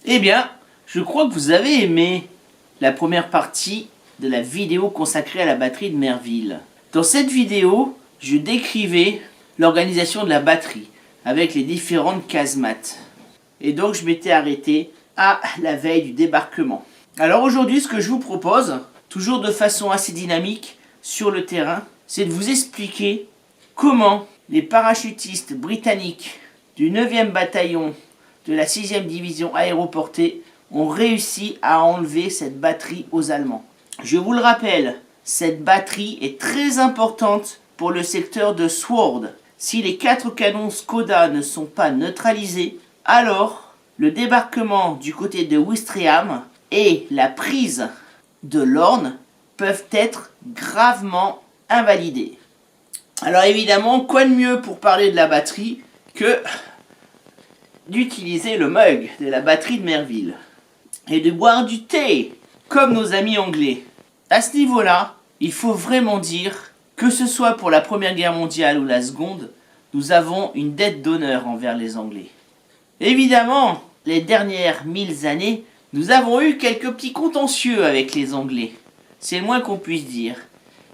Eh bien, je crois que vous avez aimé la première partie de la vidéo consacrée à la batterie de Merville. Dans cette vidéo, je décrivais l'organisation de la batterie avec les différentes casemates. Et donc je m'étais arrêté à la veille du débarquement. Alors aujourd'hui, ce que je vous propose, toujours de façon assez dynamique sur le terrain, c'est de vous expliquer comment les parachutistes britanniques du 9e bataillon de la 6e division aéroportée ont réussi à enlever cette batterie aux Allemands. Je vous le rappelle, cette batterie est très importante pour le secteur de Sword. Si les 4 canons Skoda ne sont pas neutralisés, alors le débarquement du côté de Ouistreham et la prise de l'Orne peuvent être gravement invalidés. Alors évidemment, quoi de mieux pour parler de la batterie que d'utiliser le mug de la batterie de Merville et de boire du thé comme nos amis anglais. À ce niveau-là, il faut vraiment dire que ce soit pour la Première Guerre mondiale ou la Seconde, nous avons une dette d'honneur envers les Anglais. Évidemment, les dernières 1000 années, nous avons eu quelques petits contentieux avec les Anglais. C'est le moins qu'on puisse dire.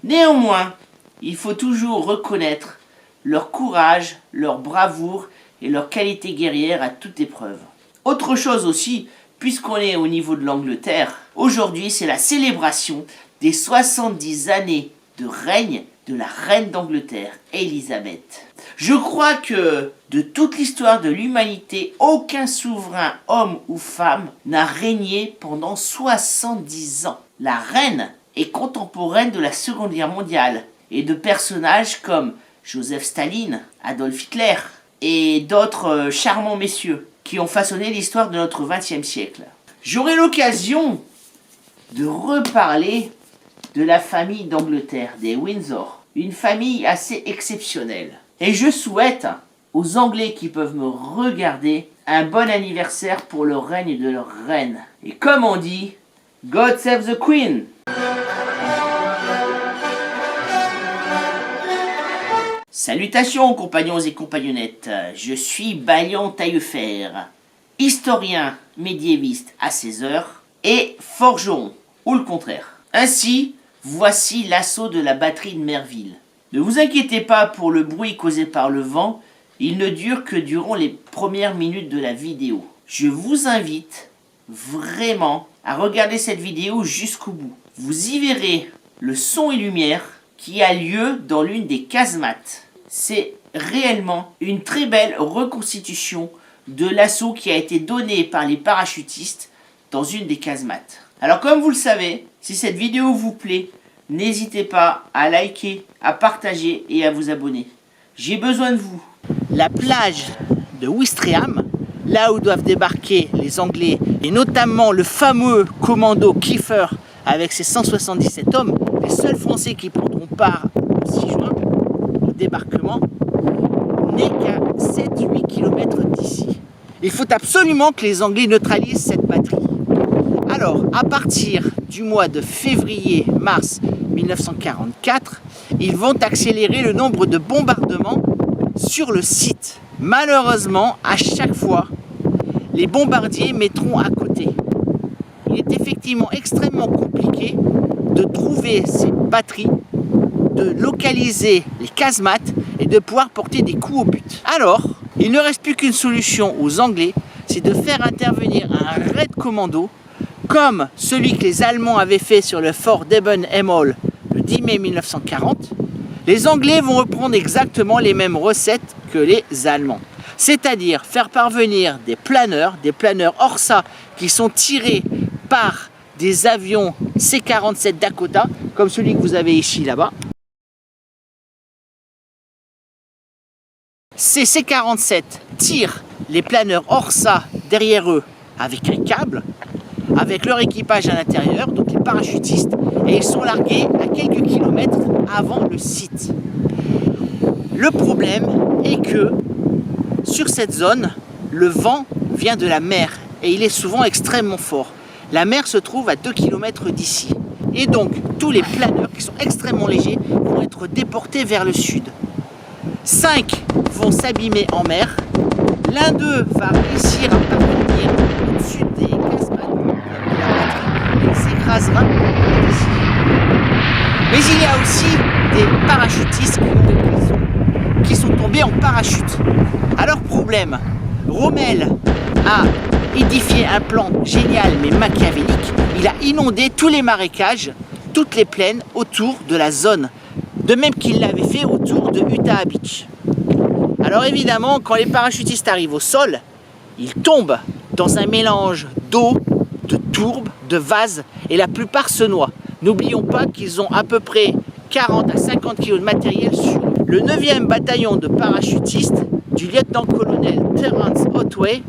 Néanmoins, il faut toujours reconnaître leur courage, leur bravoure et leur qualité guerrière à toute épreuve. Autre chose aussi, puisqu'on est au niveau de l'Angleterre, aujourd'hui c'est la célébration des 70 années de règne de la reine d'Angleterre, Élisabeth. Je crois que de toute l'histoire de l'humanité, aucun souverain, homme ou femme, n'a régné pendant 70 ans. La reine est contemporaine de la Seconde Guerre mondiale et de personnages comme Joseph Staline, Adolf Hitler et d'autres charmants messieurs qui ont façonné l'histoire de notre XXe siècle. J'aurai l'occasion de reparler de la famille d'Angleterre, des Windsor, une famille assez exceptionnelle. Et je souhaite aux Anglais qui peuvent me regarder un bon anniversaire pour le règne de leur reine. Et comme on dit, God save the Queen! Salutations compagnons et compagnonnettes, je suis Balian Taillefer, historien médiéviste à 16 heures et forgeron, ou le contraire. Ainsi, voici l'assaut de la batterie de Merville. Ne vous inquiétez pas pour le bruit causé par le vent, il ne dure que durant les premières minutes de la vidéo. Je vous invite vraiment à regarder cette vidéo jusqu'au bout. Vous y verrez le son et lumière qui a lieu dans l'une des casemates. C'est réellement une très belle reconstitution de l'assaut qui a été donné par les parachutistes dans une des casemates. Alors comme vous le savez, si cette vidéo vous plaît, n'hésitez pas à liker, à partager et à vous abonner. J'ai besoin de vous. La plage de Ouistreham, là où doivent débarquer les Anglais, et notamment le fameux commando Kiefer avec ses 177 hommes, les seuls Français qui prendront part le 6 juin au débarquement, n'est qu'à 7-8 km d'ici. Il faut absolument que les Anglais neutralisent cette batterie. Alors, à partir du mois de février-mars 1944, ils vont accélérer le nombre de bombardements sur le site. Malheureusement, à chaque fois, les bombardiers mettront à côté. Il est effectivement extrêmement compliqué de trouver ces batteries, de localiser les casemates et de pouvoir porter des coups au but. Alors, il ne reste plus qu'une solution aux Anglais, c'est de faire intervenir un raid commando comme celui que les Allemands avaient fait sur le fort d'Eben-Emmel le 10 mai 1940. Les Anglais vont reprendre exactement les mêmes recettes que les Allemands. C'est-à-dire faire parvenir des planeurs Orsa qui sont tirés par des avions C-47 Dakota, comme celui que vous avez ici là-bas. Ces C-47 tirent les planeurs Orsa derrière eux avec un câble, avec leur équipage à l'intérieur, donc les parachutistes, et ils sont largués à quelques kilomètres avant le site. Le problème est que sur cette zone, le vent vient de la mer et il est souvent extrêmement fort. La mer se trouve à 2 km d'ici. Et donc, tous les planeurs qui sont extrêmement légers vont être déportés vers le sud. 5 vont s'abîmer en mer. L'un d'eux va réussir à parvenir au sud des il y a aussi des parachutistes qui sont tombés en parachute. Alors problème, Rommel a édifié un plan génial mais machiavélique. Il a inondé tous les marécages, toutes les plaines autour de la zone. De même qu'il l'avait fait autour de Utah Beach. Alors évidemment, quand les parachutistes arrivent au sol, ils tombent dans un mélange d'eau, de tourbe, de vase et la plupart se noient. N'oublions pas qu'ils ont à peu près 40 à 50 kg de matériel sur eux. Le 9e bataillon de parachutistes du lieutenant-colonel Terence Otway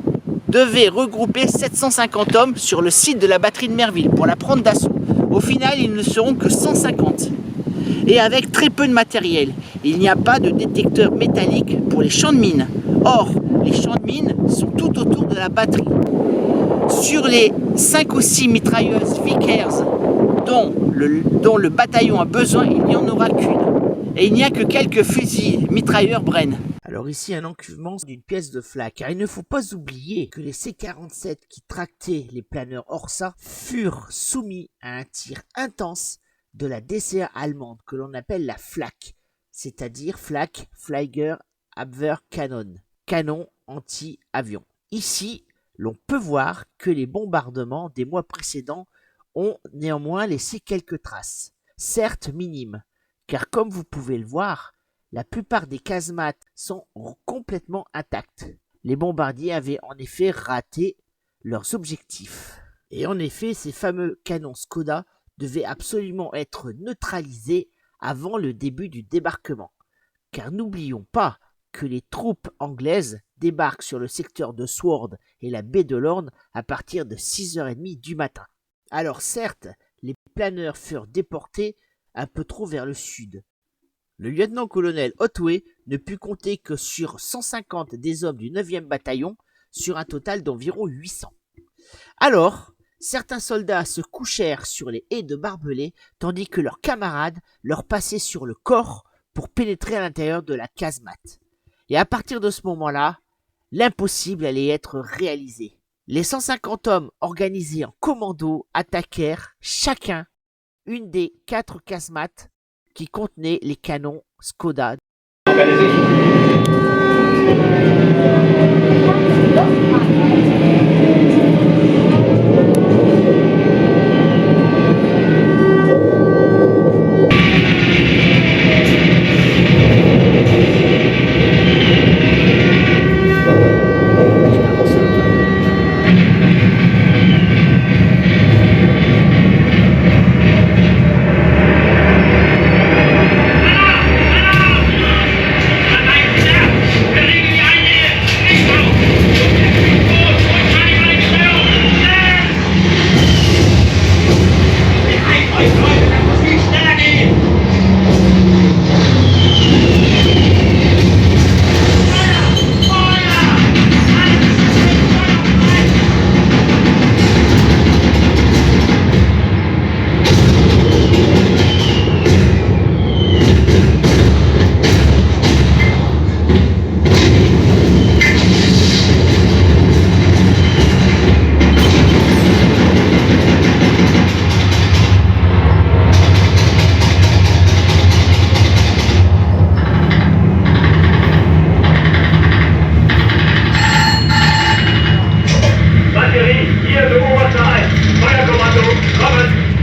devait regrouper 750 hommes sur le site de la batterie de Merville pour la prendre d'assaut. Au final, ils ne seront que 150. Et avec très peu de matériel. Il n'y a pas de détecteur métallique pour les champs de mines. Or, les champs de mines sont tout autour de la batterie. Sur les 5 ou 6 mitrailleuses Vickers dont le bataillon a besoin, il n'y en aura qu'une. Et il n'y a que quelques fusils mitrailleurs Bren. Alors ici un encuvement d'une pièce de flak, car il ne faut pas oublier que les C-47 qui tractaient les planeurs Orsa furent soumis à un tir intense de la DCA allemande que l'on appelle la Flak, c'est-à-dire Flak Flieger Abwehr Cannon, canon anti-avion. Ici, l'on peut voir que les bombardements des mois précédents ont néanmoins laissé quelques traces, certes minimes, car comme vous pouvez le voir, la plupart des casemates sont complètement intactes. Les bombardiers avaient en effet raté leurs objectifs. Et en effet, ces fameux canons Skoda devaient absolument être neutralisés avant le début du débarquement. Car n'oublions pas que les troupes anglaises débarquent sur le secteur de Sword et la baie de l'Orne à partir de 6h30 du matin. Alors certes, les planeurs furent déportés un peu trop vers le sud. Le lieutenant-colonel Otway ne put compter que sur 150 des hommes du 9e bataillon sur un total d'environ 800. Alors, certains soldats se couchèrent sur les haies de barbelés tandis que leurs camarades leur passaient sur le corps pour pénétrer à l'intérieur de la casemate. Et à partir de ce moment-là, l'impossible allait être réalisé. Les 150 hommes organisés en commando attaquèrent chacun une des 4 casemates qui contenaient les canons Skoda.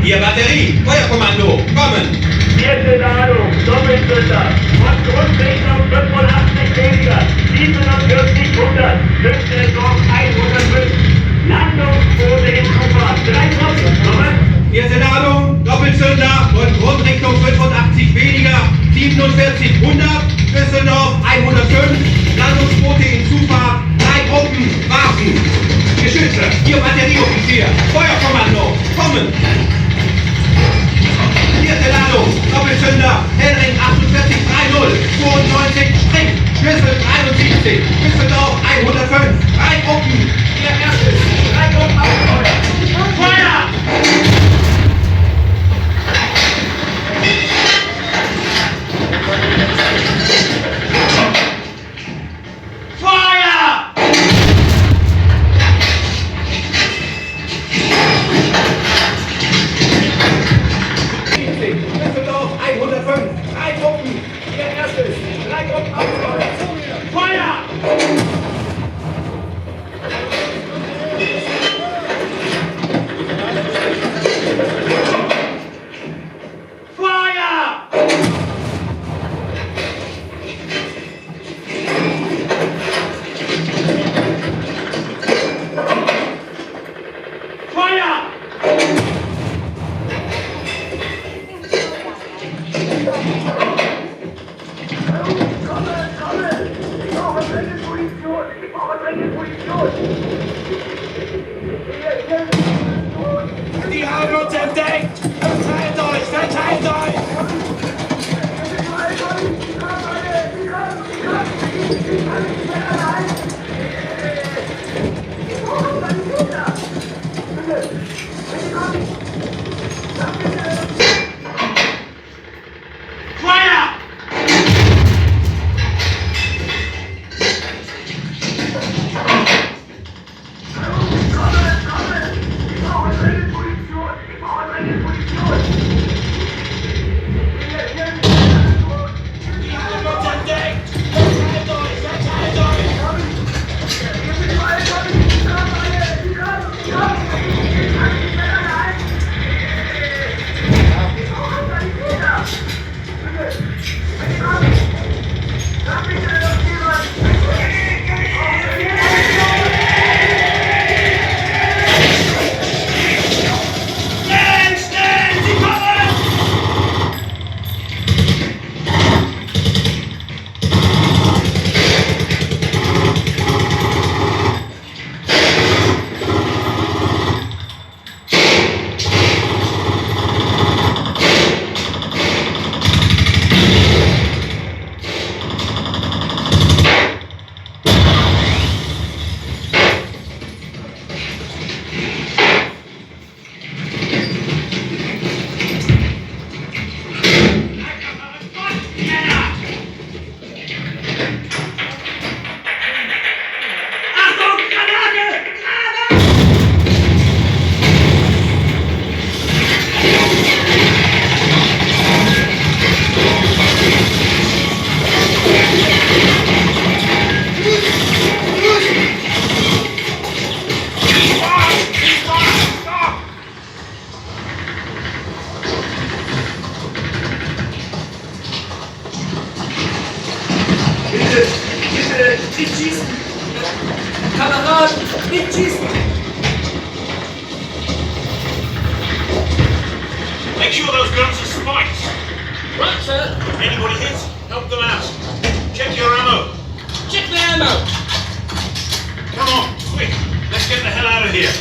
Hier Batterie, Feuerkommando, kommen! Vierte Ladung, Doppelschütter, von Grundrichtung 85 weniger, 4700, Höchstrichtung 105, Landungsquote in Kupfer, 3 Tropfen, kommen! Erste Ladung, Doppelzünder und Grundrichtung 85 weniger, 4700, Düsseldorf 105, Landungsquote in Zufahrt, 3 Gruppen, Waffen, Geschütze, hier Batterieoffizier, Feuerkommando, kommen! Vierte Ladung, Doppelzünder, Hellring 4830, 92, Strich, Schlüssel 73, Düsseldorf 105, 3 Gruppen, ihr erstes, 3 Gruppen Aufbau. Feuer! denkt! Verteilt euch! Verteilt euch! Feuer! Nicht schießen! Kameraden, nicht schießen! Make sure those guns are spiked. Right, sir. Anybody hit, help them out. Check your ammo. Check the ammo! Come on, quick. Let's get the hell out of here.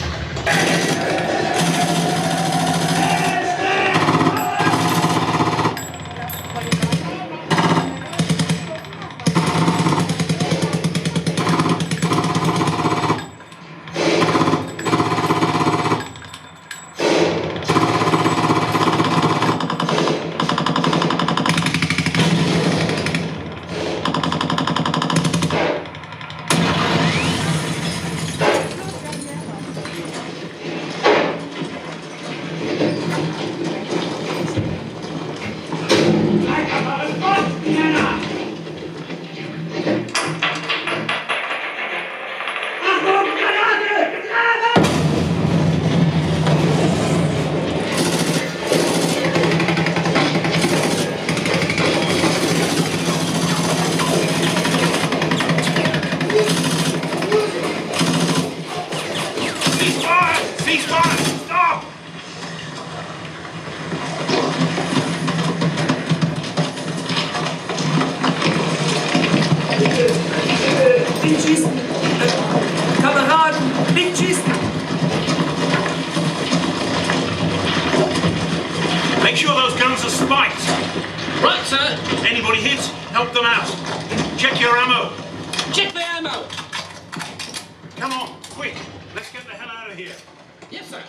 Nicht schießen! Kameraden, nicht schießen! Make sure those guns are spiked. Right, sir. Anybody hit, help them out. Check your ammo. Check the ammo! Come on, quick. Let's get the hell out of here. Yes, sir.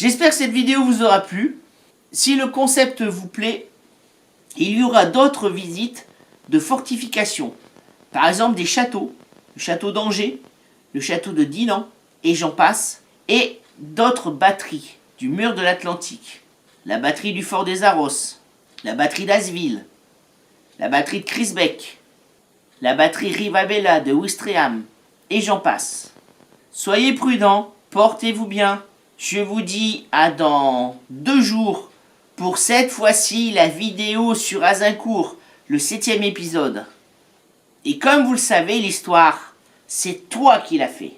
J'espère que cette vidéo vous aura plu. Si le concept vous plaît, il y aura d'autres visites de fortifications. Par exemple des châteaux, le château d'Angers, le château de Dinan, et j'en passe. Et d'autres batteries du mur de l'Atlantique. La batterie du fort des Arros, la batterie d'Asville, la batterie de Crisbeck, la batterie Rivabella de Ouistreham, et j'en passe. Soyez prudents, portez-vous bien. Je vous dis à dans 2 jours pour cette fois-ci la vidéo sur Azincourt, le 7e épisode. Et comme vous le savez, l'histoire, c'est toi qui l'as fait.